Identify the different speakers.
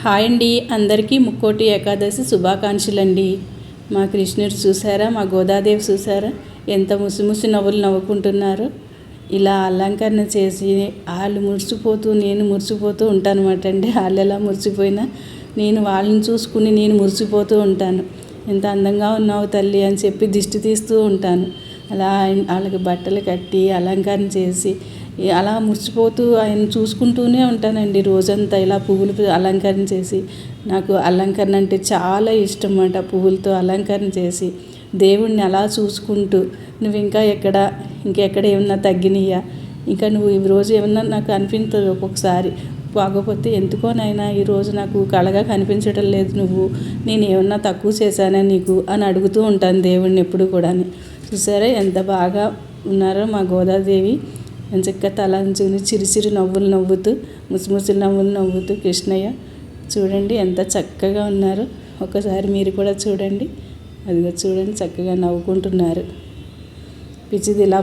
Speaker 1: Hi అండి, అందరికీ ముక్కోటి ఏకాదశి శుభాకాంక్షలండి. మా కృష్ణుడు చూసారా, మా గోదాదేవి చూసారా ఎంత ముసిముసి నవ్వులు నవ్వుకుంటున్నారు. ఇలా అలంకరణ చేసి వాళ్ళు మురిసిపోతూ నేను మురిసిపోతూ ఉంటానమాట అండి. వాళ్ళు ఎలా మురిసిపోయినా నేను వాళ్ళని చూసుకుని నేను మురిసిపోతూ ఉంటాను. ఎంత అందంగా ఉన్నావు తల్లి అని చెప్పి దిష్టి తీస్తూ ఉంటాను. అలా వాళ్ళకి బట్టలు కట్టి అలంకరణ చేసి అలా మురిసిపోతూ ఆయన చూసుకుంటూనే ఉంటానండి రోజంతా. ఇలా పువ్వులు అలంకరణ చేసి, నాకు అలంకరణ అంటే చాలా ఇష్టం అన్నమాట. పువ్వులతో అలంకరణ చేసి దేవుణ్ణి అలా చూసుకుంటూ, నువ్వు ఇంకెక్కడ ఏమన్నా తగ్గినయ్యా, ఇంకా నువ్వు ఈరోజు ఏమన్నా నాకు అనిపించదు ఒక్కొక్కసారి, బాగోపోతే ఎందుకోనైనా ఈరోజు నాకు కళగా కనిపించడం లేదు, నేను ఏమన్నా తక్కువ చేశానా నీకు అని అడుగుతూ ఉంటాను దేవుణ్ణి ఎప్పుడు కూడా. చూసారా ఎంత బాగా ఉన్నారో మా గోదాదేవి. మంచిగా తలంచుకుని చిరిచిరి నవ్వులు నవ్వుతూ, ముసిముసి నవ్వులు నవ్వుతూ కృష్ణయ్య చూడండి ఎంత చక్కగా ఉన్నారు. ఒకసారి మీరు కూడా చూడండి. అదిగో చూడండి చక్కగా నవ్వుకుంటున్నారు. పిచ్చిది ఇలా